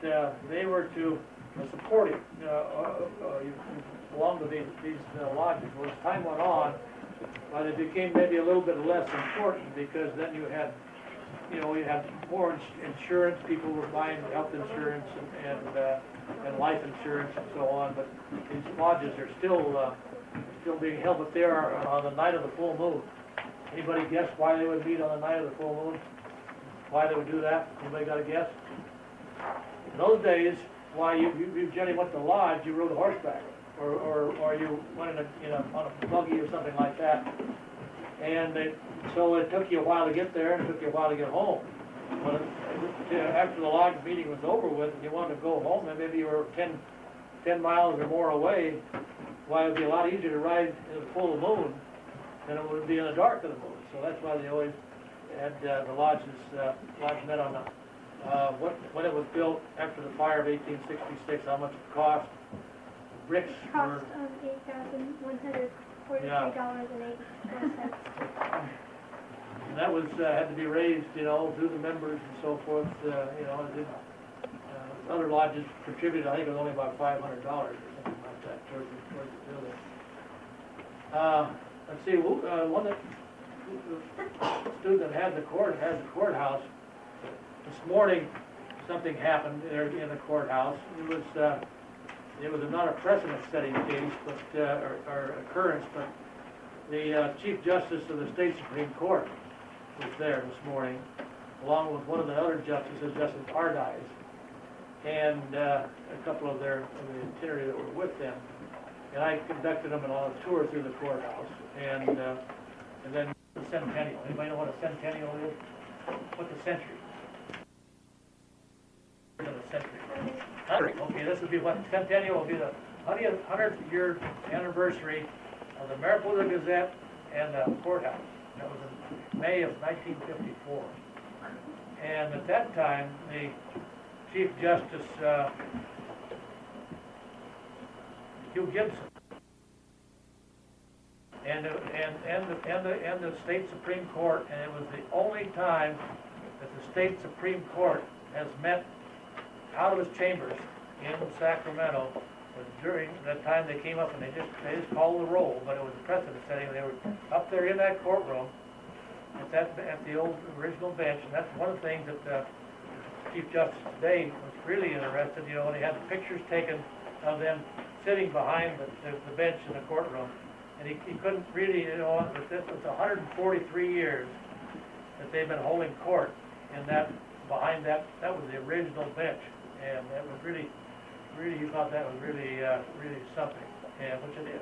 they were to support him, you belong to these lodges. Well, as time went on, it became maybe a little bit less important because then you had more insurance. People were buying health insurance and life insurance and so on. But these lodges are still being held, but they are on the night of the full moon. Anybody guess why they would meet on the night of the full moon? Why they would do that? Anybody got a guess? In those days, why you generally went to the lodge, you rode horseback, or you went on a buggy or something like that. And so it took you a while to get there, and it took you a while to get home. But after the lodge meeting was over with, and you wanted to go home, and maybe you were 10 miles or more away, why it would be a lot easier to ride in the full moon than it would be in the dark of the moon. So that's why they always had the lodge met on the when it was built after the fire of 1866, how much it cost. Bricks cost of $8,143.84. And that was had to be raised, through the members and so forth. Other lodges contributed. I think it was only about $500 or something like that towards the building. Let's see. One that the student that has the courthouse. This morning, something happened there in the courthouse. It was not a precedent-setting case, but or occurrence, but the Chief Justice of the State Supreme Court was there this morning, along with one of the other justices, Justice Ardies, and a couple of the itinerary that were with them. And I conducted them on a tour through the courthouse, and then the centennial. Anybody know what a centennial is? What's a century? The century. Okay, this would be what centennial will be the 100th year anniversary of the Mariposa Gazette and the courthouse. That was in May of 1954. And at that time, the Chief Justice Hugh Gibson and the State Supreme Court, and it was the only time that the State Supreme Court has met out of his chambers in Sacramento. Was during that time they came up and they just called the roll, but it was a precedent setting. They were up there in that courtroom at the old original bench, and that's one of the things that the Chief Justice today was really interested. They had the pictures taken of them sitting behind the bench in the courtroom, and he couldn't really, but this was 143 years that they've been holding court, and behind that was the original bench. And that was really, he thought that was really something, which it is.